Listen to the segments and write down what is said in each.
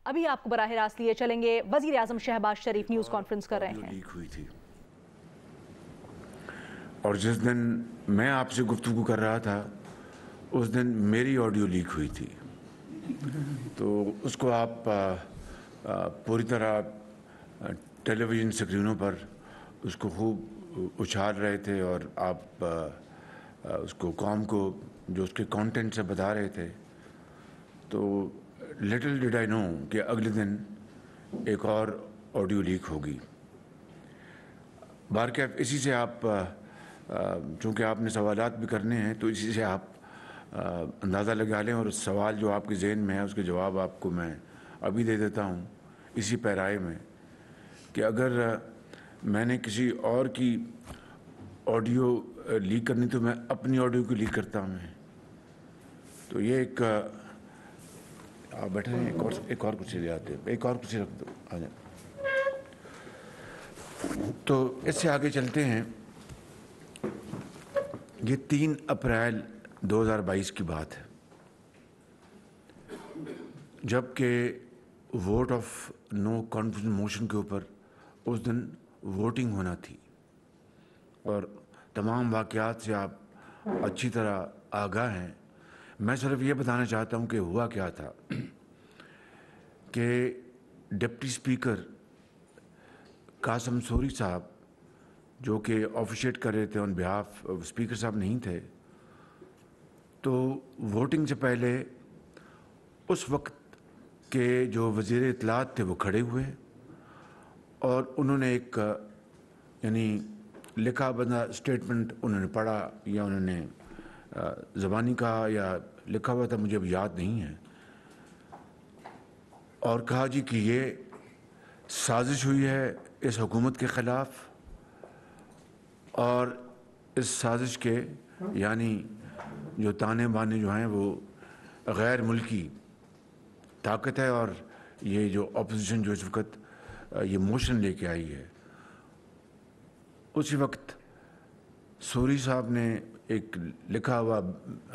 ابھی آپ کو براہ راست لیے چلیں گے. وزیر اعظم شہباز شریف نیوز کانفرنس کر رہے ہیں. لیک ہوئی تھی اور جس دن میں آپ سے گفتگو کر رہا تھا اس دن میری آڈیو لیک ہوئی تھی. تو اس کو آپ پوری طرح ٹیلی ویژن اسکرینوں پر اس کو خوب اچھال رہے تھے اور آپ اس کو قوم کو جو اس کے کانٹینٹ سے بتا رہے تھے. تو لٹل ڈیڈ آئی نو کہ اگلے دن ایک اور آڈیو لیک ہوگی. بارکیف اسی سے آپ چونکہ آپ نے سوالات بھی کرنے ہیں تو اسی سے آپ اندازہ لگا لیں اور سوال جو آپ کے ذہن میں ہے اس کے جواب آپ کو میں ابھی دے دیتا ہوں اسی پیرائے میں کہ اگر میں نے کسی اور کی آڈیو لیک کرنی تو میں اپنی آڈیو کو لیک کرتا ہوں. تو یہ ایک آپ بیٹھے ہیں ایک اور کچھ لے آتے ہیں ایک اور کچھ رکھ دو آ جائیں. تو اس سے آگے چلتے ہیں. یہ 3 اپریل 2022 کی بات ہے جب کہ vote of no confidence motion کے اوپر اس دن ووٹنگ ہونا تھی اور تمام واقعات سے آپ اچھی طرح آگاہ ہیں. میں صرف یہ بتانا چاہتا ہوں کہ ہوا کیا تھا کہ ڈپٹی اسپیکر قاسم سوری صاحب جو کہ آفیشیٹ کر رہے تھے آن بہاف اسپیکر صاحب نہیں تھے. تو ووٹنگ سے پہلے اس وقت کے جو وزیر اطلاعات تھے وہ کھڑے ہوئے اور انہوں نے ایک یعنی لکھا بندہ اسٹیٹمنٹ انہوں نے پڑھا یا انہوں نے زبانی کہا یا لکھا ہوا تھا مجھے اب یاد نہیں ہے اور کہا جی کہ یہ سازش ہوئی ہے اس حکومت کے خلاف اور اس سازش کے یعنی جو تانے بانے جو ہیں وہ غیر ملکی طاقت ہے اور یہ جو اپوزیشن جو اس وقت یہ موشن لے کے آئی ہے. اسی وقت سوری صاحب نے ایک لکھا ہوا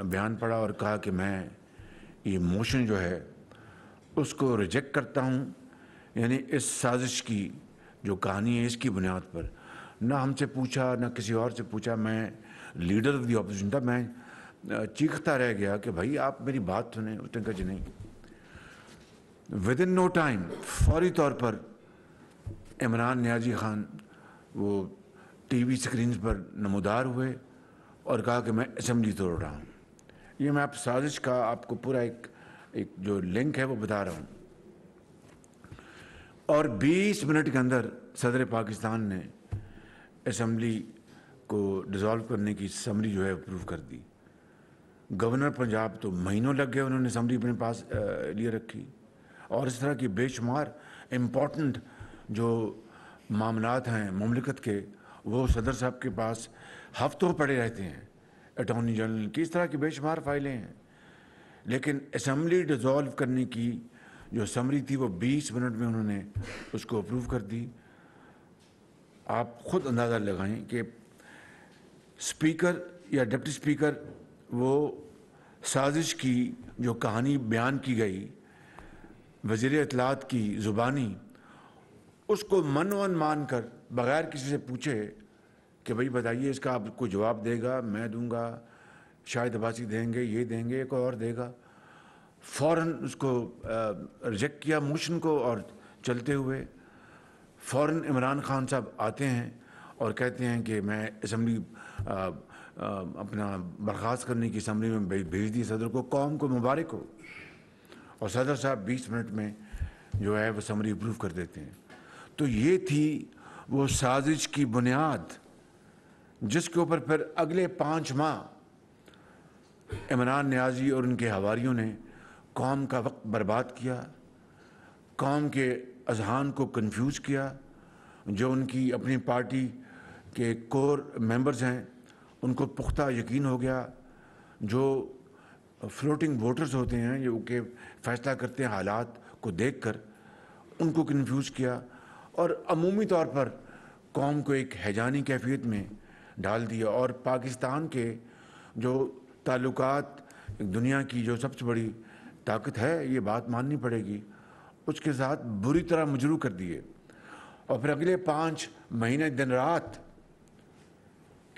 بیان پڑھا اور کہا کہ میں یہ موشن جو ہے اس کو ریجیکٹ کرتا ہوں. یعنی اس سازش کی جو کہانی ہے اس کی بنیاد پر نہ ہم سے پوچھا نہ کسی اور سے پوچھا. میں لیڈر آف دی اپوزیشن تھا. میں چیختا رہ گیا کہ بھائی آپ میری بات سنیں. اس نے کہا جی نہیں. ود ان نو ٹائم فوری طور پر عمران نیازی خان وہ ٹی وی اسکرینز پر نمودار ہوئے اور کہا کہ میں اسمبلی توڑ رہا ہوں. یہ میں آپ سازش کا آپ کو پورا ایک جو لنک ہے وہ بتا رہا ہوں. اور 20 منٹ کے اندر صدر پاکستان نے اسمبلی کو ڈیزالو کرنے کی سمری جو ہے اپروو کر دی. گورنر پنجاب تو مہینوں لگ گئے انہوں نے اسمبلی اپنے پاس لیے رکھی اور اس طرح کی بے شمار امپورٹنٹ جو معاملات ہیں مملکت کے وہ صدر صاحب کے پاس ہفتوں پڑے رہتے ہیں. اٹارنی جنرل کی اس طرح کی بے شمار فائلیں ہیں لیکن اسمبلی ڈیزالو کرنے کی جو سمری تھی وہ 20 منٹ میں انہوں نے اس کو اپروو کر دی. آپ خود اندازہ لگائیں کہ اسپیکر یا ڈپٹی اسپیکر وہ سازش کی جو کہانی بیان کی گئی وزیر اطلاعات کی زبانی اس کو من ون مان کر بغیر کسی سے پوچھے کہ بھائی بتائیے اس کا آپ کو جواب دے گا میں دوں گا شاہد عباسی دیں گے یہ دیں گے کوئی اور دے گا. فوراً اس کو ریجیکٹ کیا موشن کو اور چلتے ہوئے فوراً عمران خان صاحب آتے ہیں اور کہتے ہیں کہ میں اسمبلی اپنا برخاست کرنے کی اسمبلی میں بھیج دی صدر کو. قوم کو مبارک ہو. اور صدر صاحب 20 منٹ میں جو ہے وہ سمری اپروو کر دیتے ہیں. تو یہ تھی وہ سازش کی بنیاد جس کے اوپر پھر اگلے 5 ماہ عمران نیازی اور ان کے حواریوں نے قوم کا وقت برباد کیا, قوم کے اذہان کو کنفیوز کیا. جو ان کی اپنی پارٹی کے کور ممبرز ہیں ان کو پختہ یقین ہو گیا, جو فلوٹنگ ووٹرز ہوتے ہیں جو کہ فیصلہ کرتے ہیں حالات کو دیکھ کر, ان کو کنفیوز کیا اور عمومی طور پر قوم کو ایک ہیجانی کیفیت میں ڈال دیا. اور پاکستان کے جو تعلقات دنیا کی جو سب سے بڑی طاقت ہے یہ بات ماننی پڑے گی उसके साथ बुरी तरह मजरूह कर दिए और फिर अगले 5 महीने दिन रात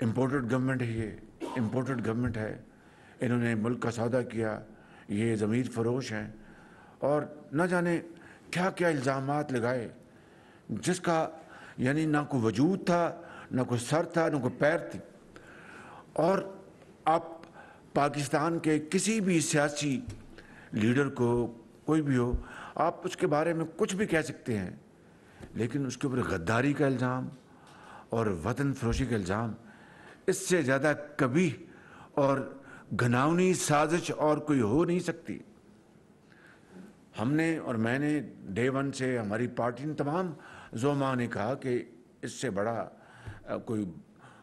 इम्पोर्टेड गवर्नमेंट है, ये इम्पोर्टेड गवर्नमेंट है, इन्होंने मुल्क का सौदा किया, ये ज़मीर फरोश हैं और न जाने क्या क्या इल्ज़ामात लगाए जिसका यानी ना कोई वजूद था, ना कोई सर था, ना कोई पैर थी। और आप पाकिस्तान के किसी भी सियासी लीडर को, कोई भी हो, आप उसके बारे में कुछ भी कह सकते हैं, लेकिन उसके ऊपर गद्दारी का इल्ज़ाम और वतन फरोशी का इल्ज़ाम, इससे ज़्यादा कभी और घिनौनी साजिश और कोई हो नहीं सकती। हमने और मैंने डे वन से, हमारी पार्टी ने, तमाम ज़ोमा ने कहा कि इससे बड़ा कोई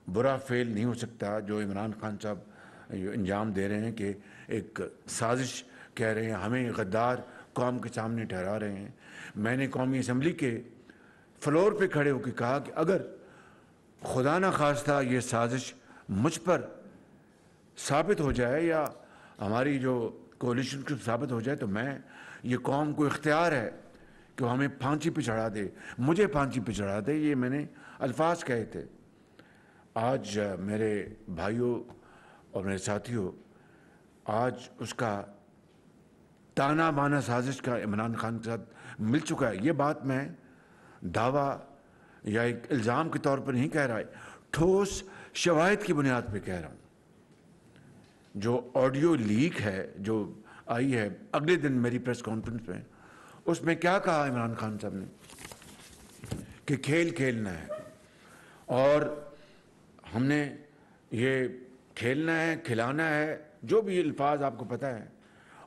बुरा फेल नहीं हो सकता जो इमरान खान साहब अंजाम दे रहे हैं कि एक साजिश कह रहे हैं, हमें गद्दार कौम के सामने ठहरा रहे हैं। मैंने कौमी असम्बली के फ्लोर पे खड़े होकर कहा कि अगर खुदा न खास्ता ये साजिश मुझ पर साबित हो जाए या हमारी जो कोलिशन साबित हो जाए तो मैं, ये कौम को इख्तियार है कि वो हमें फांसी पे चढ़ा दे, मुझे फांसी पे चढ़ा दे, ये मैंने अल्फाज कहे थे। आज मेरे भाइयों और मेरे साथियों, आज उसका ताना बाना साजिश का इमरान खान के साथ मिल चुका है। ये बात मैं दावा या एक इल्ज़ाम के तौर पर नहीं कह रहा है, ठोस शवाहिद की बुनियाद पे कह रहा हूँ। जो ऑडियो लीक है जो आई है अगले दिन मेरी प्रेस कॉन्फ्रेंस में, उसमें क्या कहा इमरान खान साहब ने कि खेल खेलना है और हमने ये खेलना है, खिलाना है, जो भी अल्फाज आपको पता है,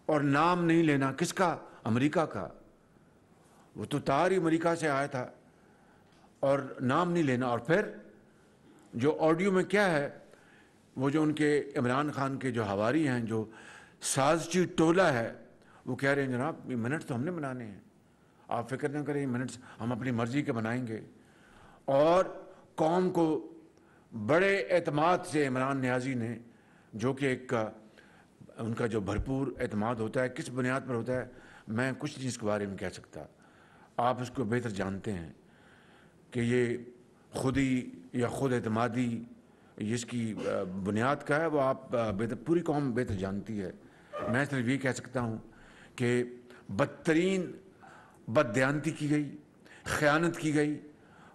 और नाम नहीं लेना। किसका? अमेरिका का। वो तो तार ही अमेरिका से आया था और नाम नहीं लेना। और फिर जो ऑडियो में क्या है, वो जो उनके इमरान खान के जो हवारी हैं, जो साजिशी टोला है, वो कह रहे हैं जनाब ये मिनट्स तो हमने बनाने हैं, आप फिक्र न करें, मिनट्स हम अपनी मर्जी के बनाएंगे। और कौम को बड़े एतमाद से इमरान नियाज़ी ने, जो कि एक उनका जो भरपूर एतमाद होता है, किस बुनियाद पर होता है मैं कुछ नहीं इसके बारे में कह सकता, आप इसको बेहतर जानते हैं कि ये खुदी या खुद एतमादी जिसकी बुनियाद का है वो आप बेहतर, पूरी कौम बेहतर जानती है। मैं सिर्फ ये कह सकता हूँ कि बदतरीन बददयानती की गई, ख़यानत की गई,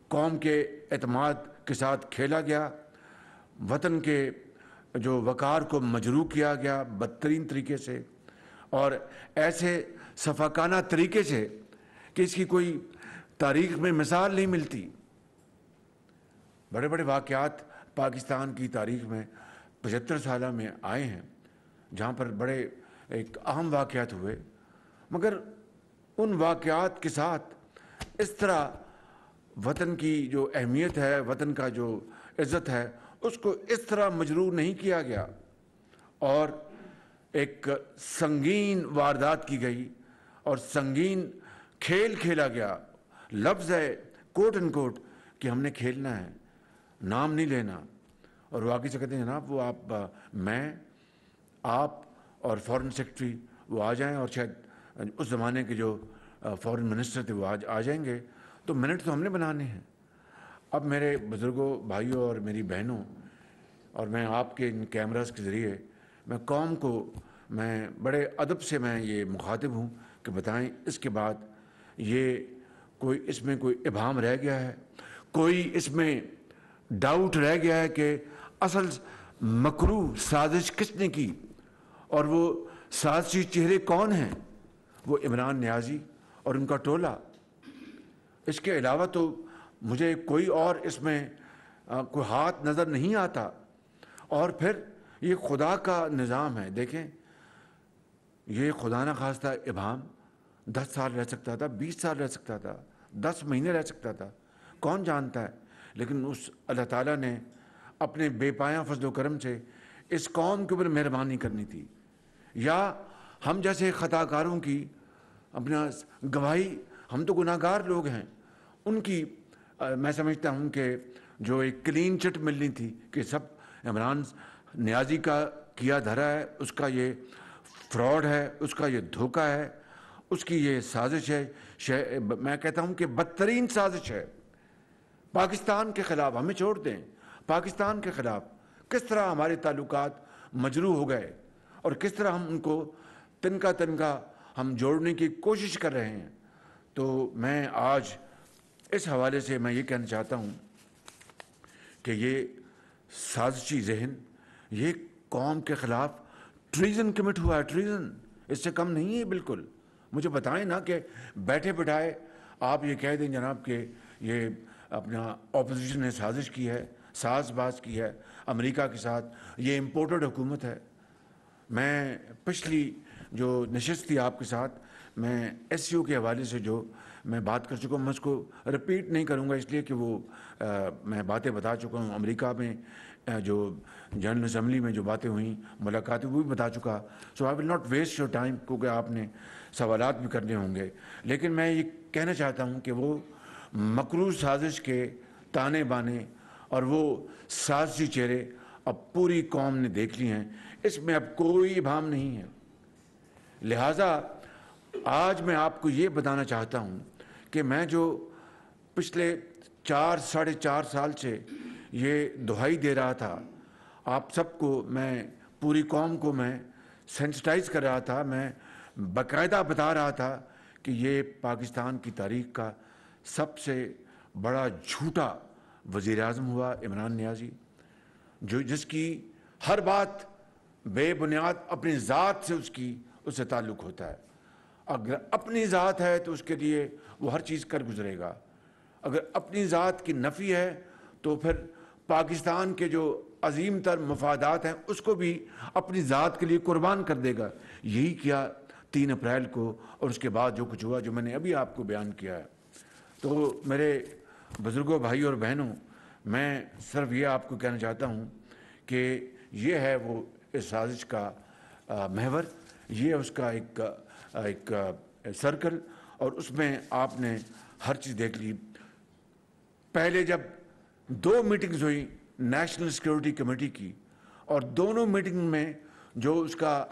कौम के एतमाद के साथ खेला गया, वतन के जो वक़ार को मजरूह किया गया बदतरीन तरीके से और ऐसे सफाकाना तरीके से कि इसकी कोई तारीख़ में मिसाल नहीं मिलती। बड़े बड़े वाक़यात पाकिस्तान की तारीख़ में 75 साल में आए हैं जहाँ पर बड़े एक अहम वाक़यात हुए, मगर उन वाक़यात के साथ इस तरह वतन की जो अहमियत है, वतन का जो इज़्ज़त है, उसको इस तरह मजरूह नहीं किया गया और एक संगीन वारदात की गई और संगीन खेल खेला गया। लफ्ज़ है कोट एंड कोट कि हमने खेलना है, नाम नहीं लेना। और वो आगे से कहते हैं जनाब वो मैं, आप और फॉरेन सेक्रेटरी वो आ जाएं, और शायद उस ज़माने के जो फॉरेन मिनिस्टर थे वो आज आ जाएंगे, तो मिनट तो हमने बनाने हैं। अब मेरे बुज़ुर्गों, भाइयों और मेरी बहनों, और मैं आपके इन कैमरास के ज़रिए मैं कौम को, मैं बड़े अदब से मैं ये मुखातिब हूँ कि बताएं इसके बाद ये कोई इसमें कोई इबाहम रह गया है, कोई इसमें डाउट रह गया है कि असल मकरूह साजिश किसने की और वो साजिशी चेहरे कौन हैं? वो इमरान नियाज़ी और उनका टोला। इसके अलावा तो मुझे कोई और इसमें कोई हाथ नज़र नहीं आता। और फिर ये खुदा का निज़ाम है। देखें, ये खुदा न खास्ता इबाहम 10 साल रह सकता था, 20 साल रह सकता था, 10 महीने रह सकता था, कौन जानता है। लेकिन उस अल्लाह ताला ने अपने बेपाया फजल करम से इस कौम के ऊपर मेहरबानी करनी थी, या हम जैसे ख़ताकारों की अपना गवाही, हम तो गुनाहगार लोग हैं, उनकी मैं समझता हूँ कि जो एक क्लीन चिट मिलनी थी कि सब इमरान नियाज़ी का किया धरा है, उसका ये फ्रॉड है, उसका ये धोखा है, उसकी ये साजिश है, میں کہتا ہوں کہ بدترین سازش ہے پاکستان کے خلاف. ہمیں چھوڑ دیں, پاکستان کے خلاف کس طرح ہمارے تعلقات مجروح ہو گئے اور کس طرح ہم ان کو تنکا تنکا ہم جوڑنے کی کوشش کر رہے ہیں. تو میں آج اس حوالے سے میں یہ کہنا چاہتا ہوں کہ یہ سازشی ذہن, یہ قوم کے خلاف ٹریزن کمٹ ہوا ہے, ٹریزن, اس سے کم نہیں ہے بالکل. مجھے بتائیں نا کہ بیٹھے بٹھائے آپ یہ کہہ دیں جناب کہ یہ اپنا اپوزیشن نے سازش کی ہے, ساز باز کی ہے امریکہ کے ساتھ, یہ امپورٹڈ حکومت ہے. میں پچھلی جو نشست تھی آپ کے ساتھ, میں ایس سی او کے حوالے سے جو میں بات کر چکا ہوں, میں اس کو رپیٹ نہیں کروں گا اس لیے کہ وہ میں باتیں بتا چکا ہوں. امریکہ میں جو جنرل اسمبلی میں جو باتیں ہوئیں, ملاقاتیں, وہ بھی بتا چکا. So I will not waste your time, کیونکہ آپ نے سوالات بھی کرنے ہوں گے. لیکن میں یہ کہنا چاہتا ہوں کہ وہ مکروہ سازش کے تانے بانے اور وہ سازشی چہرے اب پوری قوم نے دیکھ لی ہیں, اس میں اب کوئی ابہام نہیں ہے. لہٰذا آج میں آپ کو یہ بتانا چاہتا ہوں کہ میں جو پچھلے 4-4.5 سال سے یہ دہائی دے رہا تھا آپ سب کو, میں پوری قوم کو میں سینسٹائز کر رہا تھا, میں باقاعدہ بتا رہا تھا کہ یہ پاکستان کی تاریخ کا سب سے بڑا جھوٹا وزیر اعظم ہوا عمران نیازی, جس کی ہر بات بے بنیاد اپنی ذات سے اس سے تعلق ہوتا ہے. اگر اپنی ذات ہے تو اس کے لیے وہ ہر چیز کر گزرے گا, اگر اپنی ذات کی نفی ہے تو پھر پاکستان کے جو عظیم تر مفادات ہیں اس کو بھی اپنی ذات کے لیے قربان کر دے گا. یہی کیا 3 اپریل کو, اور اس کے بعد جو کچھ ہوا جو میں نے ابھی آپ کو بیان کیا ہے. تو میرے بزرگوں, بھائی اور بہنوں, میں صرف یہ آپ کو کہنا چاہتا ہوں کہ یہ ہے وہ اس سازش کا محور, یہ اس کا ایک سرکل, اور اس میں آپ نے ہر چیز دیکھ لی. پہلے جب 2 میٹنگز ہوئی نیشنل سیکورٹی کمیٹی کی, اور دونوں میٹنگ میں جو اس کا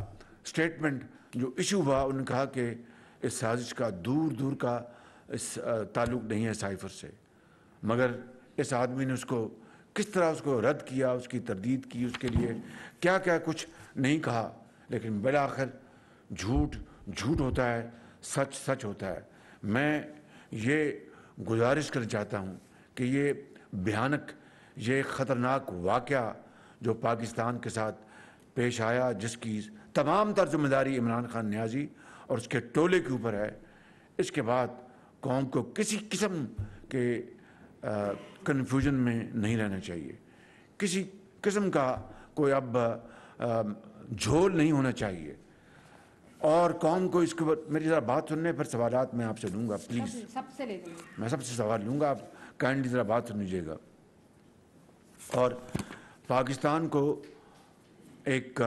سٹیٹمنٹ جو ایشو ہوا, انہوں نے کہا کہ اس سازش کا دور دور کا اس تعلق نہیں ہے سائفر سے. مگر اس آدمی نے اس کو کس طرح اس کو رد کیا, اس کی تردید کی, اس کے لیے کیا کیا کچھ نہیں کہا, لیکن بالآخر جھوٹ جھوٹ ہوتا ہے, سچ سچ ہوتا ہے. میں یہ گزارش کرنا چاہتا ہوں کہ یہ بھیانک, یہ خطرناک واقعہ جو پاکستان کے ساتھ پیش آیا, جس کی تمام تر ذمہ داری عمران خان نیازی اور اس کے ٹولے کے اوپر ہے, اس کے بعد قوم کو کسی قسم کے کنفیوژن میں نہیں رہنا چاہیے, کسی قسم کا کوئی اب جھول نہیں ہونا چاہیے, اور قوم کو اس کے بعد میری ذرا بات سننے پر سوالات میں آپ سے لوں گا پلیز. میں سب سے سوال لوں گا, آپ کائنڈلی ذرا بات سن لیجیے گا. اور پاکستان کو ایک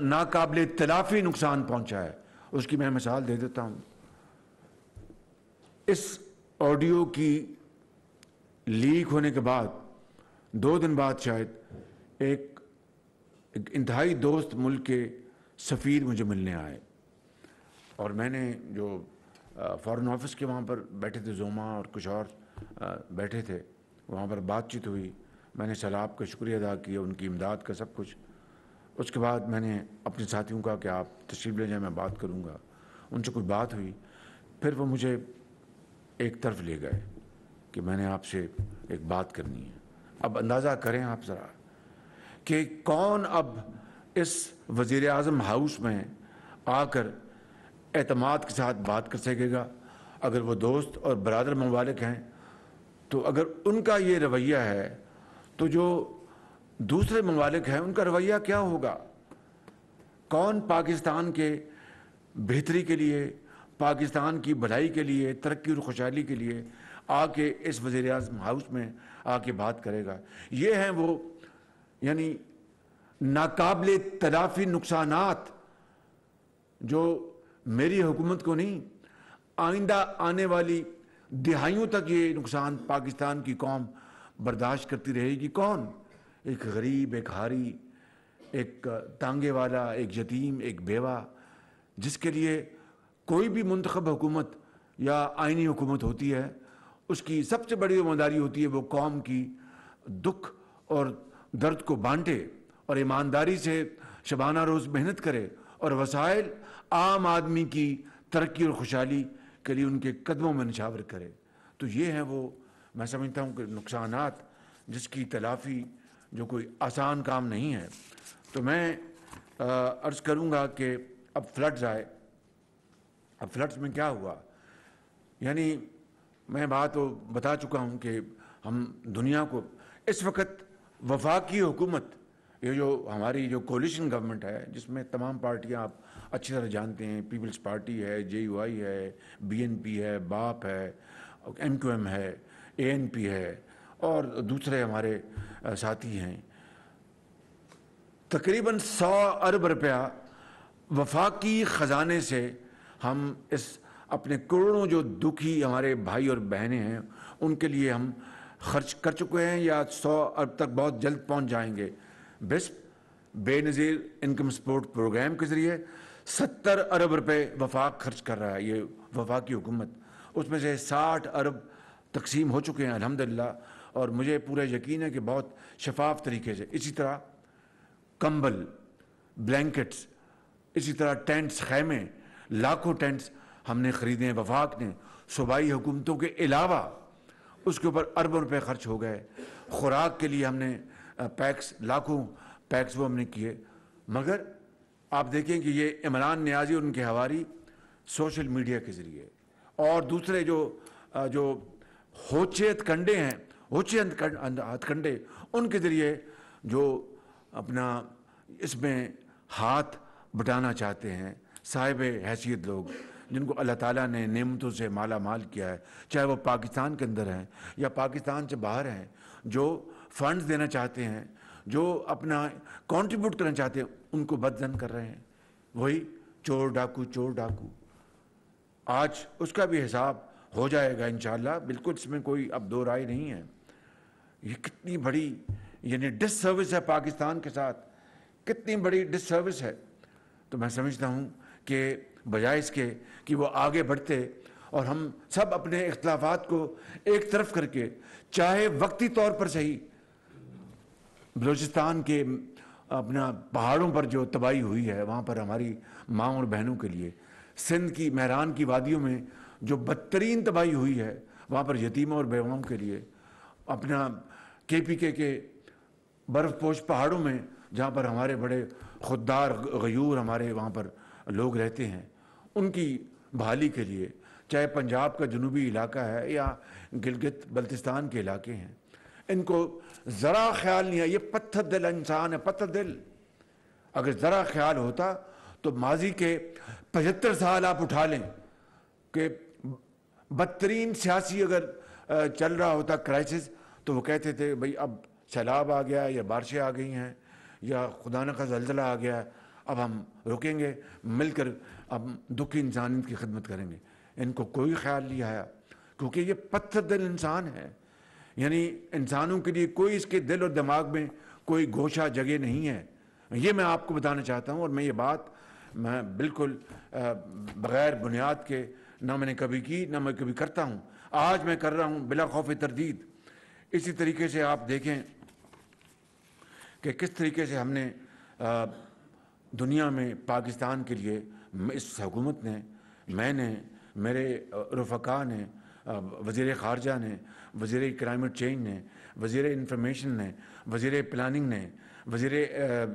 ناقابل تلافی نقصان پہنچا ہے, اس کی میں مثال دے دیتا ہوں. اس آڈیو کی لیک ہونے کے بعد 2 دن بعد شاید ایک انتہائی دوست ملک کے سفیر مجھے ملنے آئے, اور میں نے جو فارن آفس کے وہاں پر بیٹھے تھے, زوما اور کچھ اور بیٹھے تھے, وہاں پر بات چیت ہوئی. میں نے سلاب کا شکریہ ادا کیا, ان کی امداد کا سب کچھ. اس کے بعد میں نے اپنے ساتھیوں کا کہ آپ تشریف لے جائیں, میں بات کروں گا. ان سے کچھ بات ہوئی, پھر وہ مجھے ایک طرف لے گئے کہ میں نے آپ سے ایک بات کرنی ہے. اب اندازہ کریں آپ ذرا کہ کون اب اس وزیر اعظم ہاؤس میں آ کر اعتماد کے ساتھ بات کر سکے گا. اگر وہ دوست اور برادر ممالک ہیں تو اگر ان کا یہ رویہ ہے تو جو دوسرے ممالک ہیں ان کا رویہ کیا ہوگا؟ کون پاکستان کے بہتری کے لیے, پاکستان کی بھلائی کے لیے, ترقی اور خوشحالی کے لیے آ کے اس وزیر اعظم ہاؤس میں آ کے بات کرے گا؟ یہ ہیں وہ یعنی ناقابل تلافی نقصانات جو میری حکومت کو نہیں, آئندہ آنے والی دہائیوں تک یہ نقصان پاکستان کی قوم برداشت کرتی رہے گی. کون؟ ایک غریب, ایک ہاری, ایک تانگے والا, ایک یتیم, ایک بیوہ, جس کے لیے कोई भी मुंतखब हुकूमत या आइनी हुकूमत होती है, उसकी सबसे बड़ी ज़िम्मेदारी होती है वो कौम की दुख और दर्द को बांटे और ईमानदारी से शबाना रोज़ मेहनत करे और वसाइल आम आदमी की तरक्की और खुशहाली के लिए उनके कदमों में निछावर करे। तो ये हैं वो, मैं समझता हूँ कि नुकसानात जिसकी तलाफ़ी जो कोई आसान काम नहीं है। तो मैं अर्ज़ करूँगा कि अब फ्लड्स आए। अब फ्लड्स में क्या हुआ, यानी मैं बात तो बता चुका हूँ कि हम दुनिया को इस वक्त वफाकी हुकूमत, ये जो हमारी जो कोलिशन गवर्नमेंट है जिसमें तमाम पार्टियाँ आप अच्छी तरह जानते हैं, पीपल्स पार्टी है, JUI है, BNP है, बाप है, MQM है, ANP है और दूसरे हमारे साथी हैं, तकरीबन 100 अरब रुपया वफाकी ख़जाने से हम इस अपने करोड़ों जो दुखी हमारे भाई और बहनें हैं उनके लिए हम खर्च कर चुके हैं या 100 अरब तक बहुत जल्द पहुंच जाएंगे। बिस्प बेनज़ीर इनकम सपोर्ट प्रोग्राम के ज़रिए 70 अरब रुपए वफाक खर्च कर रहा है ये वफाकी हुकूमत, उसमें से 60 अरब तकसीम हो चुके हैं अल्हम्दुलिल्लाह। और मुझे पूरा यकीन है कि बहुत शफाफ तरीके से, इसी तरह कंबल, ब्लैंकेट्स, इसी तरह टेंट्स, खैमे, लाखों टेंट्स हमने ख़रीदे हैं। वफाक ने सूबाई हुकूमतों के अलावा उसके ऊपर अरबों रुपए खर्च हो गए। खुराक के लिए हमने पैक्स, लाखों पैक्स वो हमने किए। मगर आप देखें कि ये इमरान नियाज़ी और उनके हवारी सोशल मीडिया के ज़रिए और दूसरे जो होचे हथकंडे हैं, होचे हथकंडे, उनके ज़रिए जो अपना इसमें हाथ बटाना चाहते हैं साहिब हैसियत लोग जिनको अल्लाह ताला ने नेमतों से माला माल किया है, चाहे वो पाकिस्तान के अंदर हैं या पाकिस्तान से बाहर हैं, जो फंड्स देना चाहते हैं, जो अपना कंट्रीब्यूट करना चाहते हैं, उनको बदजन कर रहे हैं। वही चोर डाकू आज उसका भी हिसाब हो जाएगा इंशाअल्लाह, बिल्कुल इसमें कोई अब दो राय नहीं है। ये कितनी बड़ी यानी डिससर्विस है पाकिस्तान के साथ, कितनी बड़ी डिससर्विस है। तो मैं समझता हूँ कि बजाय इसके कि वो आगे बढ़ते और हम सब अपने इख्तिलाफात को एक तरफ करके, चाहे वक्ती तौर पर सही, बलूचिस्तान के अपना पहाड़ों पर जो तबाही हुई है वहाँ पर हमारी माँ और बहनों के लिए, सिंध की महरान की वादियों में जो बदतरीन तबाही हुई है वहाँ पर यतीमों और बेवाओं के लिए, अपना KPK के बर्फ़पोश पहाड़ों में जहाँ पर हमारे बड़े खुददार गयूर हमारे वहाँ पर लोग रहते हैं, उनकी बहाली के लिए, चाहे पंजाब का जनूबी इलाका है या गिलगित बल्तिस्तान के इलाके हैं, इनको ज़रा ख्याल नहीं है। ये पत्थर दिल इंसान है, पत्थर दिल। अगर ज़रा ख्याल होता तो माजी के 75 साल आप उठा लें कि बदतरीन सियासी अगर चल रहा होता क्राइसिस, तो वो कहते थे भाई अब सैलाब आ गया या बारिशें आ गई हैं या खुदा न खास्ता ज़लज़ला आ गया, अब हम रुकेंगे, मिलकर अब दुखी इंसानियत की खिदमत करेंगे। इनको कोई ख्याल नहीं आया क्योंकि ये पत्थर दिल इंसान है, यानी इंसानों के लिए कोई इसके दिल और दिमाग में कोई गोशा जगह नहीं है। ये मैं आपको बताना चाहता हूँ और मैं ये बात मैं बिल्कुल बग़ैर बुनियाद के ना मैंने कभी की ना मैं कभी करता हूँ, आज मैं कर रहा हूँ बिला खौफ तरदीद। इसी तरीके से आप देखें कि किस तरीके से हमने दुनिया में पाकिस्तान के लिए इस हुकूमत ने, मैंने, मेरे रफ़का ने, वज़ीर ख़ारजा ने, वज़ीर क्लाइमेट चेंज ने, वज़ीर इंफॉर्मेशन ने, वज़ीर प्लानिंग ने, वज़ीर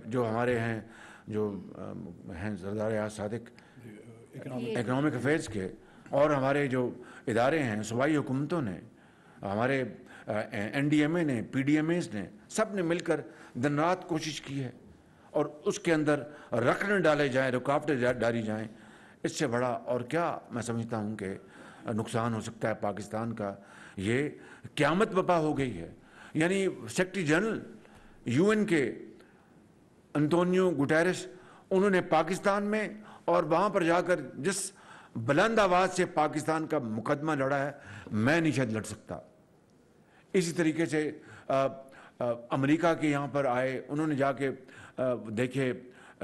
जो हमारे हैं जो हैं सरदार याद सादिक इकनॉमिक अफेयर्स के, और हमारे जो इदारे हैं सूबाई हुकूमतों ने, हमारे NDMA ने, PDMAs ने, सब ने मिलकर दिन रात कोशिश की है और उसके अंदर रखने डाले जाएँ, रुकावटें डाली जाएँ। इससे बड़ा और क्या मैं समझता हूँ कि नुकसान हो सकता है पाकिस्तान का। ये क़यामत बपा हो गई है। यानी सेक्रेटरी जनरल UN के अंतोनियो गुटेरेस, उन्होंने पाकिस्तान में और वहाँ पर जाकर जिस बुलंद आवाज़ से पाकिस्तान का मुकदमा लड़ा है, मैं नहीं शायद लड़ सकता। इसी तरीके से अमेरिका के यहाँ पर आए, उन्होंने जाके देखे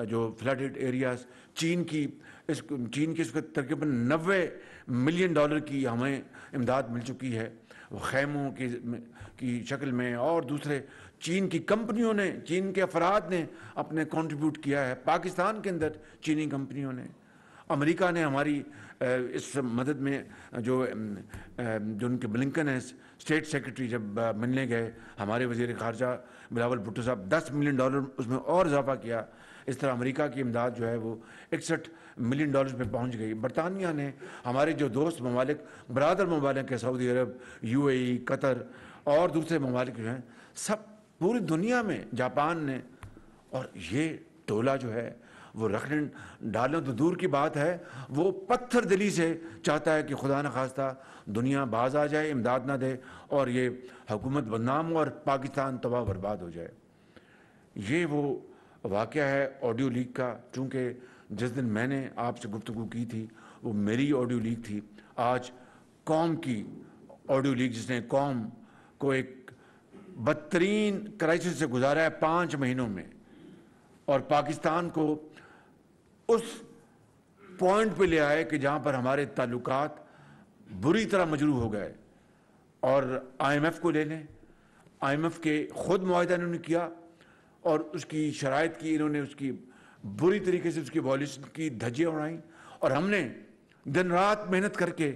जो फ्लडेड एरियाज़, चीन की اس چین کی اس وقت تقریباً $90 ملین کی ہمیں امداد مل چکی ہے، وہ خیموں کی شکل میں، اور دوسرے چین کی کمپنیوں نے، چین کے افراد نے اپنے کنٹریبیوٹ کیا ہے، پاکستان کے اندر چینی کمپنیوں نے، امریکہ نے ہماری اس مدد میں جو ان کے بلنکن ہیں اسٹیٹ سیکرٹری جب ملنے گئے ہمارے وزیر خارجہ بلاول بھٹو صاحب، $10 ملین اس میں اور اضافہ کیا. اس طرح امریکہ کی امداد جو ہے وہ $61 ملین پہ پہنچ گئی. برطانیہ نے، ہمارے جو دوست ممالک، برادر ممالک ہیں، سعودی عرب، UAE، قطر اور دوسرے ممالک جو ہیں، سب پوری دنیا میں، جاپان نے، اور یہ ٹولہ جو ہے وہ رکھنے ڈالنا تو دور کی بات ہے، وہ پتھر دلی سے چاہتا ہے کہ خدا نخواستہ دنیا باز آ جائے، امداد نہ دے اور یہ حکومت بدنام ہو اور پاکستان تباہ برباد ہو جائے. یہ وہ واقعہ ہے آڈیو لیک کا. چونکہ جس دن میں نے آپ سے گفتگو کی تھی وہ میری آڈیو لیک تھی، آج قوم کی آڈیو لیک، جس نے قوم کو ایک بدترین کرائسس سے گزارا ہے 5 مہینوں میں، اور پاکستان کو اس پوائنٹ پہ لے آئے کہ جہاں پر ہمارے تعلقات بری طرح مجروح ہو گئے. اور IMF کو لے لیں، IMF کے خود معاہدہ انہوں نے کیا اور اس کی شرائط کی، انہوں نے اس کی بری طریقے سے اس کی وائلیشن کی، دھجیاں اڑائیں، اور ہم نے دن رات محنت کر کے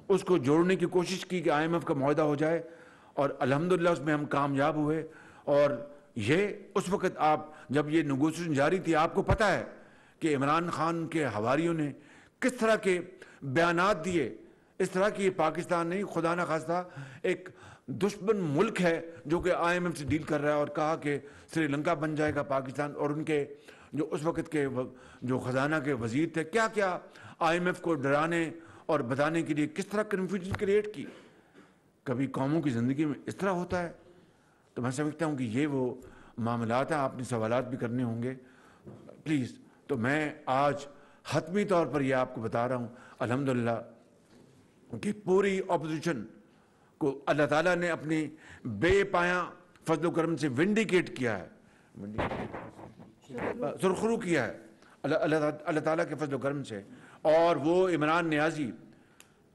اس کو جوڑنے کی کوشش کی کہ IMF کا معاہدہ ہو جائے، اور الحمدللہ اس میں ہم کامیاب ہوئے. اور یہ اس وقت آپ جب یہ نیگوشیشن جاری تھی، آپ کو پتہ ہے کہ عمران خان کے حواریوں نے کس طرح کے بیانات دیے، اس طرح کی پاکستان نہیں، خدا نہ خواستہ ایک دشمن ملک ہے جو کہ IMF سے ڈیل کر رہا ہے، اور کہا کہ سری لنکا بن جائے گا پاکستان. اور ان کے جو اس وقت کے جو خزانہ کے وزیر تھے، کیا کیا IMF کو ڈرانے اور بتانے کے لیے کس طرح کنفیوژن کریٹ کی. کبھی قوموں کی زندگی میں اس طرح ہوتا ہے. تو میں سمجھتا ہوں کہ یہ وہ معاملات ہیں. آپ نے سوالات بھی کرنے ہوں گے پلیز. تو میں آج حتمی طور پر یہ آپ کو بتا رہا ہوں الحمدللہ کہ پوری اپوزیشن کو اللہ تعالیٰ نے اپنی بے پایاں فضل و کرم سے ونڈیکیٹ کیا ہے، سرخرو کیا ہے اللہ تعالیٰ کے فضل و کرم سے. اور وہ عمران نیازی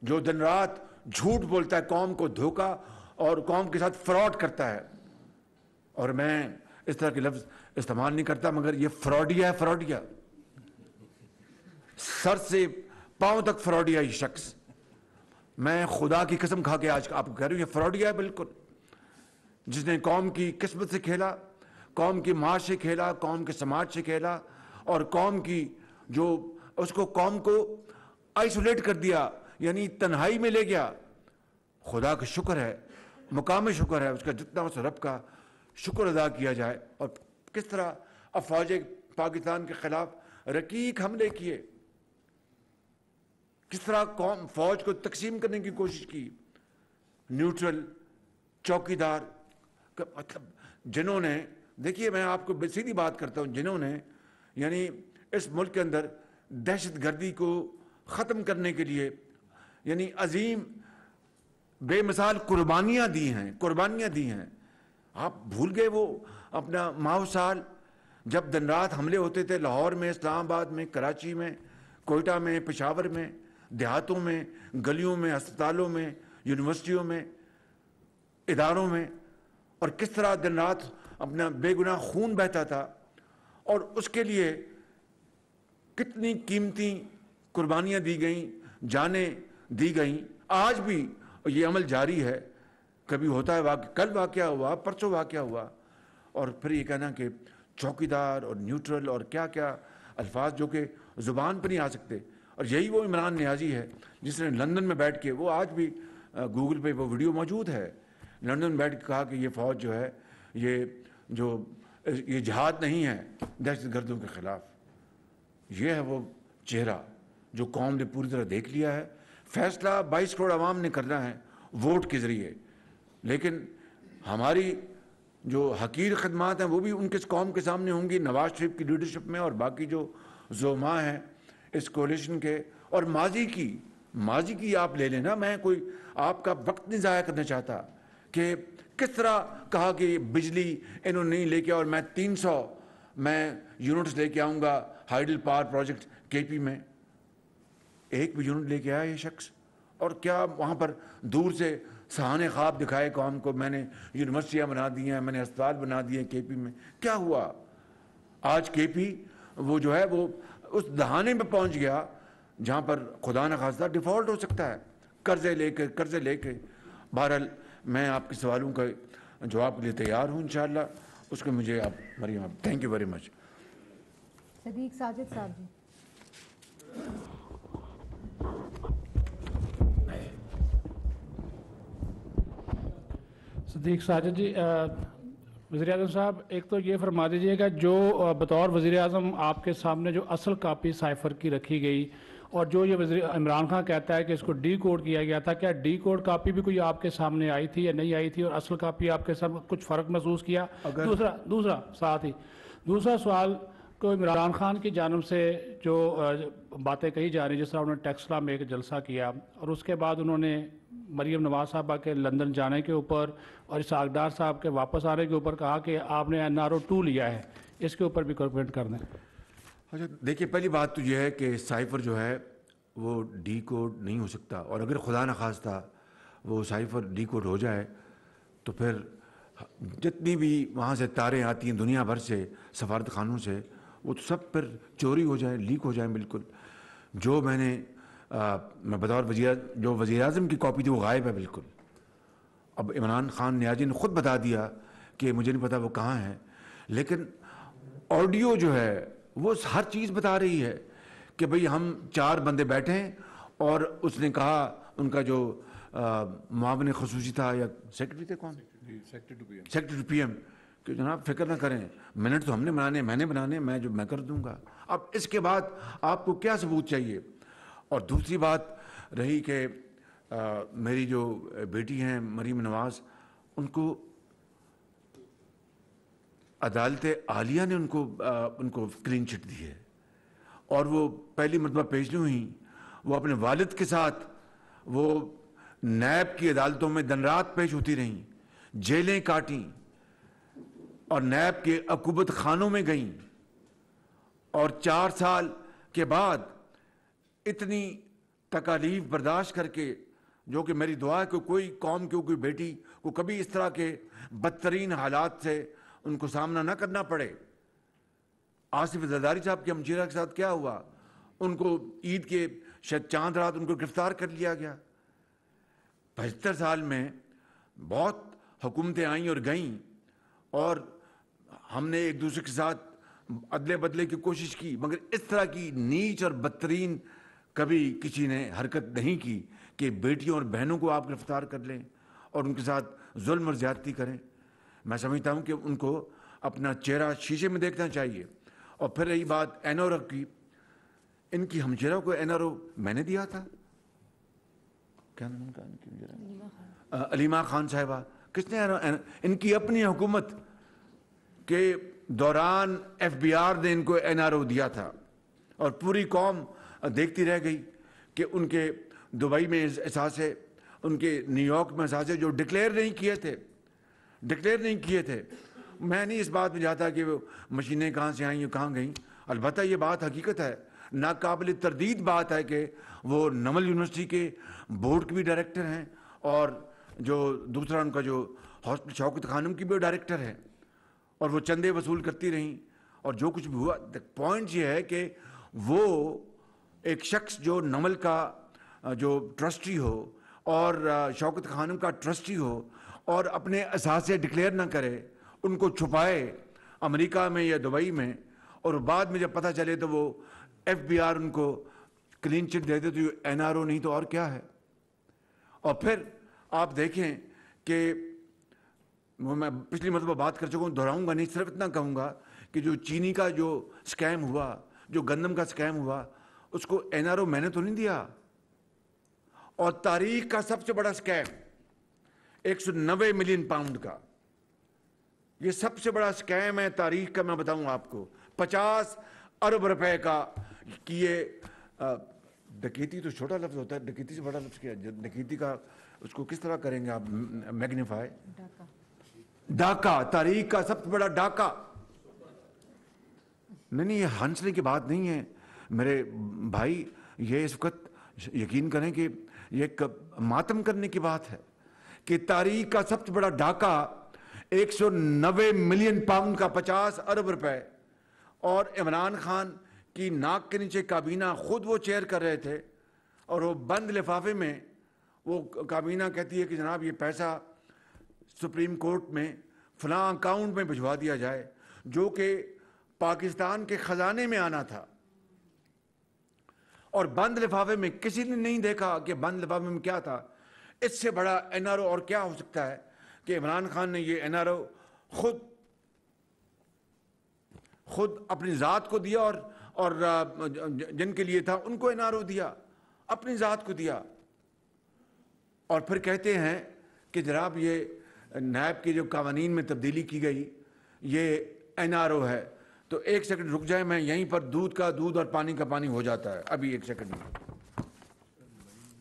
جو دن رات جھوٹ بولتا ہے، قوم کو دھوکا اور قوم کے ساتھ فراڈ کرتا ہے، اور میں اس طرح کے لفظ استعمال نہیں کرتا، مگر یہ فراڈیا ہے، فراڈیا، سر سے پاؤں تک فراڈیا یہ شخص. میں خدا کی قسم کھا کے آج آپ کو کہہ رہا ہوں یہ فراڈیا ہے بالکل، جس نے قوم کی قسمت سے کھیلا، قوم کی معاش سے کھیلا، قوم کے سماج سے کھیلا، اور قوم کی جو اس کو قوم کو آئسولیٹ کر دیا، یعنی تنہائی میں لے گیا. خدا کا شکر ہے، مقام شکر ہے اس کا، جتنا اس رب کا شکر ادا کیا جائے. اور کس طرح افواج پاکستان کے خلاف رقیق حملے کیے، کس طرح قوم فوج کو تقسیم کرنے کی کوشش کی. نیوٹرل، چوکیدار، مطلب جنہوں نے، دیکھیے میں آپ کو سیدھی بات کرتا ہوں، جنہوں نے یعنی اس ملک کے اندر دہشت گردی کو ختم کرنے کے لیے یعنی عظیم بے مثال قربانیاں دی ہیں. آپ بھول گئے وہ اپنا ماہ سال جب دن رات حملے ہوتے تھے لاہور میں، اسلام آباد میں، کراچی میں، کوئٹہ میں، پشاور میں، دیہاتوں میں، گلیوں میں، ہسپتالوں میں، یونیورسٹیوں میں، اداروں میں، اور کس طرح دن رات اپنا بے گناہ خون بہتا تھا، اور اس کے لیے کتنی قیمتی قربانیاں دی گئیں، جانیں دی گئیں. آج بھی یہ عمل جاری ہے. کبھی ہوتا ہے کل واقعہ ہوا، پرسوں واقعہ ہوا، اور پھر یہ کہنا کہ چوکیدار اور نیوٹرل اور کیا کیا الفاظ جو کہ زبان پہ نہیں آ سکتے. اور یہی وہ عمران نیازی ہے جس نے لندن میں بیٹھ کے، وہ آج بھی گوگل پہ وہ ویڈیو موجود ہے، لندن میں بیٹھ کے کہا کہ یہ فوج جو ہے یہ جہاد نہیں ہے دہشت گردوں کے خلاف. یہ ہے وہ چہرہ جو قوم نے پوری طرح دیکھ لیا ہے. فیصلہ 22 کروڑ عوام نے کرنا ہے ووٹ کے ذریعے، لیکن ہماری جو حقیر خدمات ہیں وہ بھی ان کے قوم کے سامنے ہوں گی، نواز شریف کی لیڈرشپ میں اور باقی جو زعماء ہیں اس کولیشن کے. اور ماضی کی آپ لے لینا، میں کوئی آپ کا وقت نہیں ضائع کرنا چاہتا کہ کس طرح کہا کہ بجلی انہوں نے نہیں لے کے، اور میں 300 یونٹس لے کے آؤں گا ہائیڈل پاور پروجیکٹ KP میں. ایک بھی یونٹ لے کے آیا یہ شخص؟ اور کیا وہاں پر دور سے سہانے خواب دکھائے قوم کو، میں نے یونیورسٹیاں بنا دی ہیں، میں نے اسپتال بنا دیے کے پی میں؟ کیا ہوا؟ آج کے پی وہ جو ہے وہ اس دہانے میں پہنچ گیا جہاں پر خدا نخواستہ ڈیفالٹ ہو سکتا ہے، قرضے لے کے۔ بہرحال میں آپ کے سوالوں کا جواب کے لیے تیار ہوں انشاءاللہ، اس کو مجھے آپ مریم آپ تھینک یو ویری مچ۔ صدیق ساجد صاحب جی۔ صدیق ساجد جی، وزیر اعظم صاحب ایک تو یہ فرما دیجئے گا جو بطور وزیر اعظم آپ کے سامنے جو اصل کاپی سائفر کی رکھی گئی اور جو یہ وزیر عمران خان کہتا ہے کہ اس کو ڈی کوڈ کیا گیا تھا، کیا ڈی کوڈ کاپی بھی کوئی آپ کے سامنے آئی تھی یا نہیں آئی تھی، اور اصل کاپی آپ کے سامنے کچھ فرق محسوس کیا؟ دوسرا سوال کو عمران خان کی جانب سے جو باتیں کہی جا رہی ہیں، جس طرح انہوں نے ٹیکسلا میں ایک جلسہ کیا اور اس کے بعد انہوں نے مریم نواز صاحبہ کے لندن جانے کے اوپر اور اسحاق ڈار صاحب کے واپس آنے کے اوپر کہا کہ آپ نے NRO 2 لیا ہے، اس کے اوپر بھی کمنٹ کر دیں۔ اچھا دیکھیے، پہلی بات تو یہ ہے کہ سائفر جو ہے وہ ڈی کوڈ نہیں ہو سکتا، اور اگر خدا نخواستہ وہ سائفر ڈی کوڈ ہو جائے تو پھر جتنی بھی وہاں سے تاریں آتی ہیں دنیا بھر سے سفارت خانوں سے، وہ تو سب پھر چوری ہو جائیں، لیک ہو جائیں بالکل۔ جو میں بطور وزیر اعظم کی کاپی تھی وہ غائب ہے بالکل۔ اب عمران خان نیازی نے خود بتا دیا کہ مجھے نہیں پتا وہ کہاں ہے، لیکن آڈیو جو ہے وہ ہر چیز بتا رہی ہے کہ بھئی ہم 4 بندے بیٹھے ہیں، اور اس نے کہا ان کا جو معاون خصوصی تھا یا سیکرٹری تھے، کون سیکرٹری پی ایم، کہ جناب فکر نہ کریں، منٹ تو ہم نے بنانے، میں نے بنانے، میں کر دوں گا۔ اب اس کے بعد آپ کو کیا ثبوت چاہیے؟ اور دوسری بات رہی کہ میری جو بیٹی ہیں مریم نواز، ان کو عدالت عالیہ نے ان کو کلین چٹ دی ہے، اور وہ پہلی مرتبہ پیش نہیں ہوئی، وہ اپنے والد کے ساتھ وہ نیب کی عدالتوں میں دن رات پیش ہوتی رہیں، جیلیں کاٹیں اور نیب کے عقوبت خانوں میں گئیں، اور 4 سال کے بعد اتنی تکالیف برداشت کر کے، جو کہ میری دعا ہے کہ کوئی قوم کی کوئی بیٹی کو کبھی اس طرح کے بدترین حالات سے ان کو سامنا نہ کرنا پڑے۔ آصف زرداری صاحب کے ہمشیرہ کے ساتھ کیا ہوا؟ ان کو عید کے شاید چاند رات ان کو گرفتار کر لیا گیا۔ 75 سال میں بہت حکومتیں آئیں اور گئیں، اور ہم نے ایک دوسرے کے ساتھ عدلے بدلے کی کوشش کی، مگر اس طرح کی نیچ اور بدترین کبھی کسی نے حرکت نہیں کی کہ بیٹیوں اور بہنوں کو آپ گرفتار کر لیں اور ان کے ساتھ ظلم اور زیادتی کریں۔ میں سمجھتا ہوں کہ ان کو اپنا چہرہ شیشے میں دیکھنا چاہیے۔ اور پھر رہی بات NRO کی، ان کی ہمشیرہ کو NRO میں نے دیا تھا، کیا نام کا ان کی ہمشیرہ؟ علیمہ خان صاحبہ۔ کس نے؟ ان کی اپنی حکومت کے دوران FBR نے ان کو NRO دیا تھا، اور پوری قوم دیکھتی رہ گئی کہ ان کے دبئی میں اثاثے، ان کے نیو یارک میں اثاثے جو ڈکلیئر نہیں کیے تھے۔ میں نہیں اس بات میں جاتا کہ وہ مشینیں کہاں سے آئیں یا کہاں گئیں، البتہ یہ بات حقیقت ہے، ناقابل تردید بات ہے کہ وہ نمل یونیورسٹی کے بورڈ کے بھی ڈائریکٹر ہیں، اور جو دوسرا ان کا جو ہاسپٹل شوکت خانم کی بھی ڈائریکٹر ہے، اور وہ چندے وصول کرتی رہیں، اور جو کچھ بھی ہوا۔ پوائنٹ یہ ہے کہ وہ ایک شخص جو نمل کا جو ٹرسٹی ہو اور شوکت خانم کا ٹرسٹی ہو، اور اپنے اثاثے ڈکلیئر نہ کرے، ان کو چھپائے امریکہ میں یا دبئی میں، اور بعد میں جب پتہ چلے تو وہ FBR ان کو کلین چٹ دے دے، تو یہ NRO نہیں تو اور کیا ہے؟ اور پھر آپ دیکھیں کہ میں پچھلی مرتبہ بات کر چکا ہوں، دہراؤں گا نہیں، صرف اتنا کہوں گا کہ جو چینی کا جو سکیم ہوا، جو گندم کا سکیم ہوا، اس کو NRO میں نے تو نہیں دیا۔ اور تاریخ کا سب سے بڑا سکیم 190 ملین پاؤنڈ کا، یہ سب سے بڑا سکیم ہے تاریخ کا، میں بتاؤں آپ کو 50 ارب روپے کا، کہ یہ ڈکیتی تو چھوٹا لفظ ہوتا ہے، ڈکیتی سے بڑا لفظ کیا ہے؟ ڈکیتی کا اس کو کس طرح کریں گے آپ میگنیفائی؟ ڈاکہ، تاریخ کا سب سے بڑا ڈاکہ۔ نہیں، یہ ہنسنے کی بات نہیں ہے میرے بھائی، یہ اس وقت यकीन करें कि ये एक मातम करने की बात है कि तारीख का सबसे बड़ा डाका 190 मिलियन पाउंड का 50 अरब रुपए, और इमरान खान की नाक के नीचे काबीना खुद वो चेयर कर रहे थे, और वो बंद लिफाफे में वो काबीना कहती है कि जनाब ये पैसा सुप्रीम कोर्ट में फलां अकाउंट में भिजवा दिया जाए, जो कि पाकिस्तान के खजाने में आना था। और बंद लिफाफे में किसी ने नहीं देखा कि बंद लिफाफे में क्या था। इससे बड़ा एनआरओ और क्या हो सकता है कि इमरान खान ने ये एनआरओ खुद अपनी ज़ात को दिया, और जिनके लिए था उनको एनआरओ दिया, अपनी ज़ात को दिया, और फिर कहते हैं कि जनाब ये नैब की जो कानून में तब्दीली की गई ये एनआरओ है। तो एक सेकंड रुक जाए, मैं यहीं पर दूध का दूध और पानी का पानी हो जाता है, अभी एक सेकंड में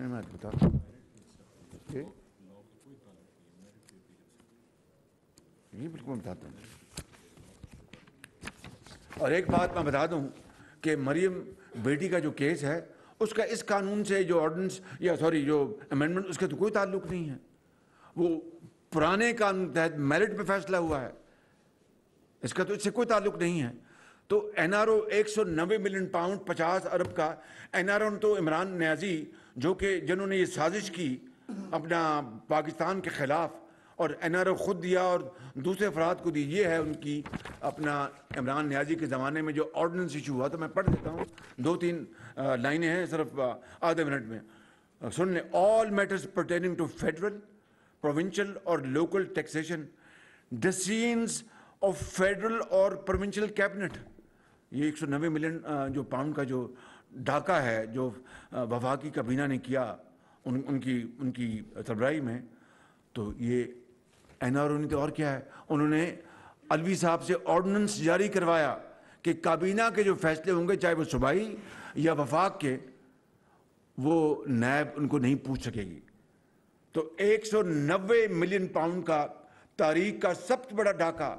मैं बता। ये बिल्कुल बताता हूँ। और एक बात मैं बता दूं कि मरियम बेटी का जो केस है उसका इस कानून से जो ऑर्डिनेंस या जो अमेंडमेंट, उसके तो कोई ताल्लुक नहीं है। वो पुराने कानून तहत मेरिट पे फैसला हुआ है, इसका तो इससे कोई ताल्लुक नहीं है। तो एनआरओ 190 मिलियन पाउंड 50 अरब का एनआरओ तो इमरान न्याजी, जो कि जिन्होंने ये साजिश की अपना पाकिस्तान के खिलाफ, और एनआरओ खुद दिया और दूसरे अफराद को दी। ये है उनकी अपना इमरान न्याजी के ज़माने में जो ऑर्डिनेंस इशू हुआ। तो मैं पढ़ देता हूँ, 2-3 लाइनें हैं सिर्फ आधे मिनट में, सुन लें। All matters pertaining to federal, provincial और local taxation, decisions of federal और प्रोविंशियल कैबिनेट। ये 190 मिलियन जो पाउंड का जो डाका है जो वफाकी काबीना ने किया उनकी सरबराही में, तो ये एनआरओ ने तो और क्या है, उन्होंने अलवी साहब से ऑर्डिनेंस जारी करवाया कि काबीना के जो फैसले होंगे, चाहे वो सूबाई या वफाक के, वो नैब उनको नहीं पूछ सकेगी। तो 190 मिलियन पाउंड का तारीख का सबसे बड़ा डाका।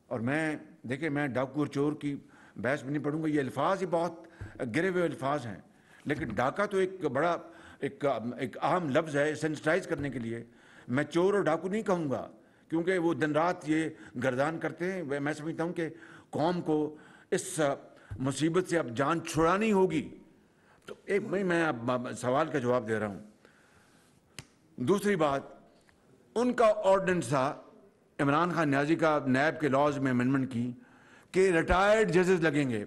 और मैं डाकू और चोर की बहस में नहीं पढ़ूंगा, ये अल्फाज ही बहुत गिरे हुए अल्फाज हैं, लेकिन डाका तो एक बड़ा एक अहम लफ्ज़ है सेंसिटाइज करने के लिए। मैं चोर और डाकू नहीं कहूँगा, क्योंकि वो दिन रात ये गर्दान करते हैं। मैं समझता हूँ कि कौम को इस मुसीबत से अब जान छुड़ानी होगी। तो मैं अब सवाल का जवाब दे रहा हूँ। दूसरी बात, उनका ऑर्डिनेंस था इमरान खान न्याजी का नैब के लॉज में अमेंडमेंट की कि रिटायर्ड जजेस लगेंगे,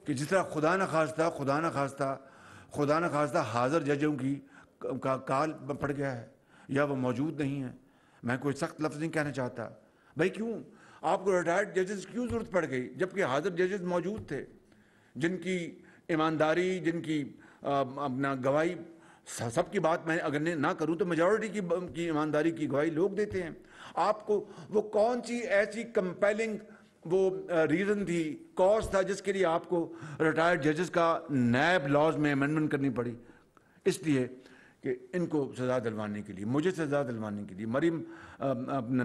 कि जिस तरह खुदा न खास्ता हाजिर जजों का काल पड़ गया है या वो मौजूद नहीं है। मैं कोई सख्त लफ्ज़ नहीं कहना चाहता, भाई क्यों आपको रिटायर्ड जजेस क्यों ज़रूरत पड़ गई, जबकि हाजिर जजेस मौजूद थे, जिनकी ईमानदारी, जिनकी अपना गवाही, सबकी बात मैं अगर ना करूं तो मेजॉरिटी की ईमानदारी की गवाही लोग देते हैं। आपको वो कौन सी ऐसी कंपेलिंग वो रीज़न थी, कॉज था, जिसके लिए आपको रिटायर्ड जजेस का नैब लॉज में अमेंडमेंट करनी पड़ी? इसलिए कि इनको सज़ा दिलवाने के लिए, मुझे सज़ा दिलवाने के लिए, मरीम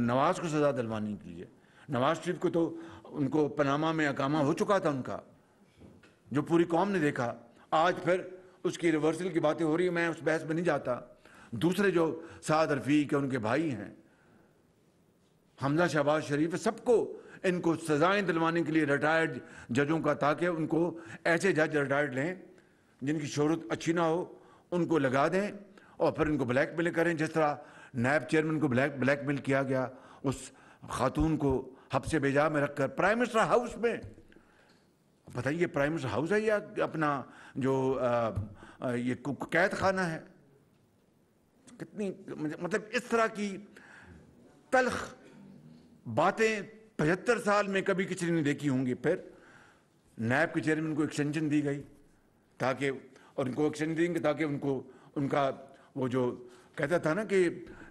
नवाज़ को सज़ा दिलवाने के लिए। नवाज शरीफ को तो उनको पनामा में अकामा हो चुका था उनका, जो पूरी कौम ने देखा। आज फिर उसकी रिवर्सल की बातें हो रही है, मैं उस बहस में नहीं जाता। दूसरे जो साद रफ़ीक के उनके भाई हैं, हमजा शहबाज शरीफ, सबको इनको सज़ाएं दिलवाने के लिए रिटायर्ड जजों का, ताकि उनको ऐसे जज रिटायर्ड लें जिनकी शोहरत अच्छी ना हो, उनको लगा दें और फिर इनको ब्लैकमेल करें, जिस तरह नैब चेयरमैन को ब्लैकमेल किया गया, उस खातून को हब्से बेजा में रखकर प्राइम मिनिस्टर हाउस में। बताइए, प्राइम मिनिस्टर हाउस है या अपना जो ये कैद खाना है? कितनी मतलब इस तरह की तल्ख बातें 75 साल में कभी किसी ने नहीं देखी होंगी। फिर नैब के चेयरमैन को एक्सटेंशन दी गई ताकि, और उनको एक्सटेंशन देंगे ताकि उनका वो जो कहता था ना कि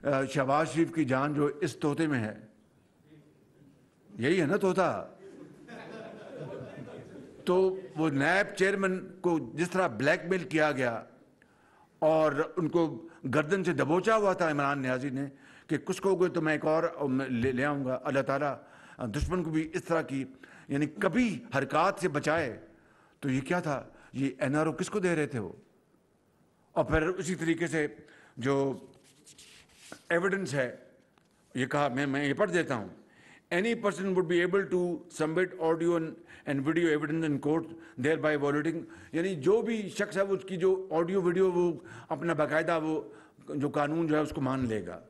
शहबाज शरीफ की जान जो इस तोते में है, यही है ना तोता। तो वो नैब चेयरमैन को जिस तरह ब्लैकमेल किया गया और उनको गर्दन से दबोचा हुआ था इमरान न्याजी ने कि कुछ कहोगे तो मैं एक और ले आऊँगा। अल्लाह ताला दुश्मन को भी इस तरह की यानी कभी हरकत से बचाए। तो ये क्या था, ये एनआरओ किसको दे रहे थे? वो और फिर उसी तरीके से जो एविडेंस है, ये कहा, मैं ये पढ़ देता हूँ, any person would be able to submit audio and video evidence in court thereby validating, यानी जो भी शख्स है उसकी जो ऑडियो वीडियो वो अपना बाकायदा वो जो कानून जो है उसको मान लेगा।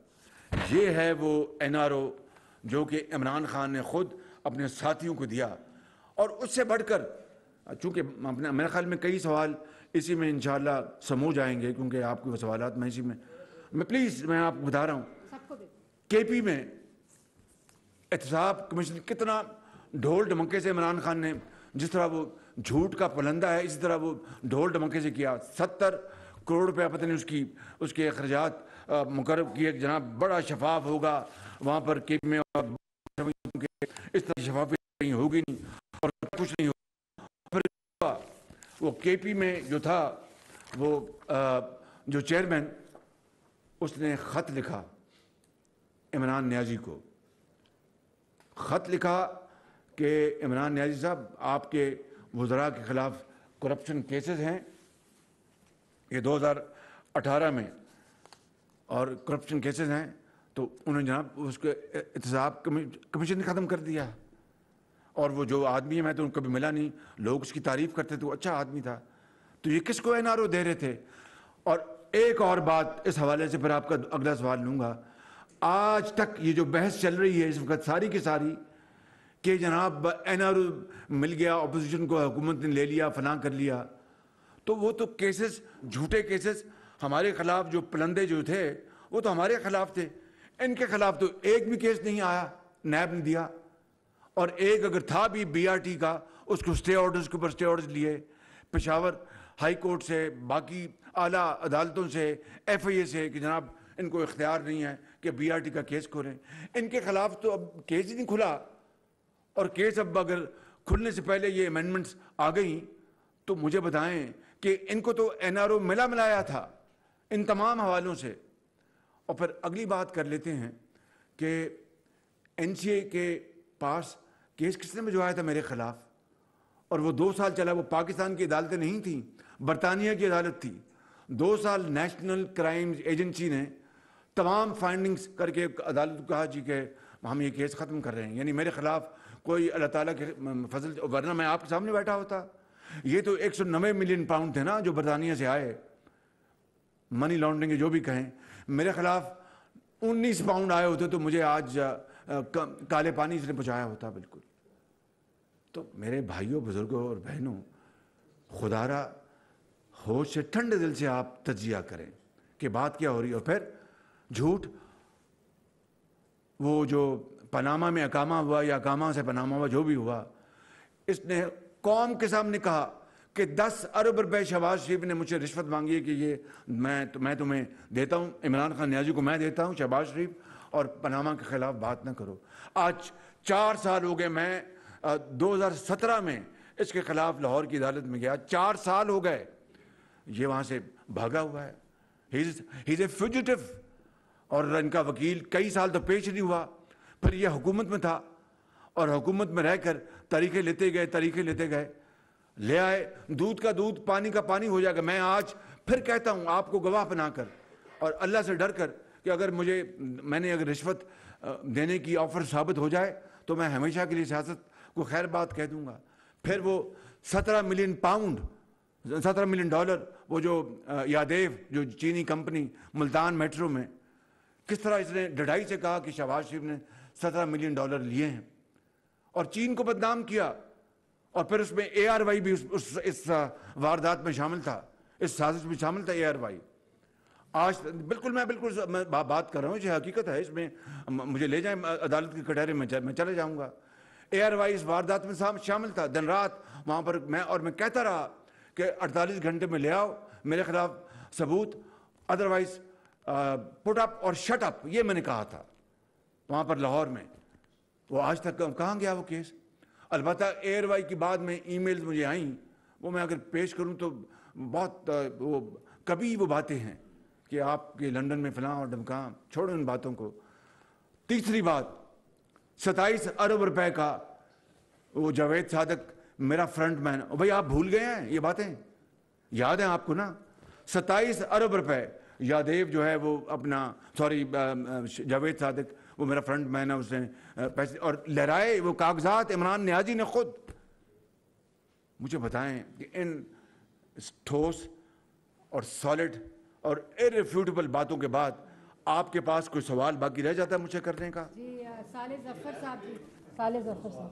ये है वो NRO जो कि इमरान खान ने खुद अपने साथियों को दिया। और उससे बढ़कर, चूँकि अपने मेरे ख्याल में कई सवाल इसी में इंशाल्लाह समो जाएंगे, क्योंकि आपके वो सवालात मैं इसी में प्लीज़ मैं आपको बता रहा हूँ, KP में एहतसाब कमीशन कितना ढोल ढमके से इमरान खान ने, जिस तरह वो झूठ का पलंदा है इसी तरह वो ढोल ढमके से किया। 70 करोड़ रुपया पता नहीं उसके अखराजात मुकर्रर किए, जनाब बड़ा शफाफ होगा वहाँ पर KP में, और इस तरह शफाफियत नहीं होगी नहीं और कुछ नहीं होगा। फिर वो KP में जो था वो जो चेयरमैन, उसने ख़त लिखा इमरान नियाज़ी को, ख़त लिखा कि इमरान नियाज़ी साहब आपके वज़रा के ख़िलाफ़ करप्शन केसेस हैं, ये 2018 में, और करप्शन केसेस हैं। तो उन्होंने जनाब उसके एहतसाब कमीशन ने ख़त्म कर दिया। और वो जो आदमी है, मैं तो कभी मिला नहीं, लोग उसकी तारीफ़ करते थे, वो अच्छा आदमी था। तो ये किसको NRO दे रहे थे? और एक और बात इस हवाले से फिर आपका अगला सवाल लूँगा। आज तक ये जो बहस चल रही है इस वक्त सारी की सारी कि जनाब NRO मिल गया, अपोजिशन को हुकूमत ने ले लिया, फलां कर लिया, तो वो तो केसेस, झूठे केसेस हमारे खिलाफ जो पलंदे जो थे वो तो हमारे खिलाफ थे। इनके खिलाफ तो एक भी केस नहीं आया, नैब ने दिया, और एक अगर था भी BRT का, उसको स्टे ऑर्डर्स के ऊपर स्टे ऑर्डर्स लिए, पेशावर हाई कोर्ट से, बाकी आला अदालतों से, FIA से, कि जनाब इनको इख्तियार नहीं है कि BRT का केस खोलें। इनके खिलाफ तो अब केस ही नहीं खुला, और केस अब अगर खुलने से पहले ये अमेंडमेंट्स आ गई तो मुझे बताएं कि इनको तो NRO मिला मिलाया था इन तमाम हवालों से। और फिर अगली बात कर लेते हैं कि NCA के पास केस किसने भिजवाया था मेरे खिलाफ, और वो 2 साल चला। वो पाकिस्तान की अदालतें नहीं थी, बरतानिया की अदालत थी। 2 साल नेशनल क्राइम्स एजेंसी ने तमाम फाइंडिंग्स करके अदालत को कहा जी कि हम ये केस ख़त्म कर रहे हैं, यानी मेरे खिलाफ कोई अल्लाह ताला के फजल, वरना मैं आपके सामने बैठा होता। ये तो 190 मिलियन पाउंड थे ना जो बरतानिया से आए, मनी लॉन्ड्रिंग के जो भी कहें, मेरे खिलाफ 19 पाउंड आए होते तो मुझे आज काले पानी से पहुँचाया होता। बिल्कुल। तो मेरे भाइयों, बुजुर्गों और बहनों, खुदारा होश से, ठंडे दिल से आप तजिया करें कि बात क्या हो रही है। और फिर झूठ, वो जो पनामा में अकामा हुआ या अकामा से पनामा हुआ, जो भी हुआ, इसने कौम के सामने कहा कि 10 अरब रुपए शहबाज शरीफ ने मुझसे रिश्वत मांगी है कि ये मैं तुम्हें देता हूँ, इमरान खान नियाज़ी को मैं देता हूँ, शहबाज शरीफ, और पनामा के खिलाफ बात ना करो। आज 4 साल हो गए, मैं 2017 में इसके खिलाफ लाहौर की अदालत में गया, 4 साल हो गए, ये वहाँ से भागा हुआ है, ही इज़ ए फ्यूजिटिव। और इनका वकील कई साल तो पेश नहीं हुआ। फिर यह हुकूमत में था और हुकूमत में रहकर तरीके लेते गए, ले आए, दूध का दूध, पानी का पानी हो जाएगा। मैं आज फिर कहता हूँ आपको गवाह बनाकर और अल्लाह से डर कर कि अगर मैंने अगर रिश्वत देने की ऑफर साबित हो जाए तो मैं हमेशा के लिए सियासत को खैर बात कह दूंगा। फिर वो 17 मिलियन पाउंड, 17 मिलियन डॉलर, वो जो यादेव जो चीनी कंपनी मुल्तान मेट्रो में, किस तरह इसने ढड़ाई से कहा कि शहबाज शरीफ ने 17 मिलियन डॉलर लिए हैं और चीन को बदनाम किया। और फिर उसमें ARY भी इस वारदात में शामिल था, इस साजिश में शामिल था ARY। आज मैं बात कर रहा हूँ, ये हकीकत है, इसमें मुझे ले जाएं अदालत के कटहरे में, मैं चले जाऊँगा। ARY इस वारदात में शामिल था, दिन रात वहाँ पर मैं कहता रहा कि 48 घंटे में ले आओ मेरे खिलाफ सबूत, अदरवाइज पुट अप और शट अप, ये मैंने कहा था वहाँ पर लाहौर में। वो आज तक कहाँ गया वो केस? अलबत्ता ARY की बाद में ईमेल्स मुझे आईं, वो मैं अगर पेश करूँ तो बहुत वो कभी वो बातें हैं कि आपके लंदन में फलां और ढमकां, छोड़ो इन बातों को। तीसरी बात, 27 अरब रुपए का वो जावेद सादक मेरा फ्रंट मैन, भाई आप भूल गए हैं ये बातें, याद है आपको ना? 27 ارب रुपए یادیو جو ہے وہ اپنا جاوید صادق وہ میرا فرنٹ مین ہے, اس نے پیسے اور لہرائے وہ کاغذات عمران نیازی نے خود. مجھے بتائیں کہ ان ٹھوس اور سالڈ اور irrefutable باتوں کے بعد آپ کے پاس کوئی سوال باقی رہ جاتا ہے مجھے کرنے کا؟ جی صالح ظفر صاحب جی. صالح ظفر صاحب.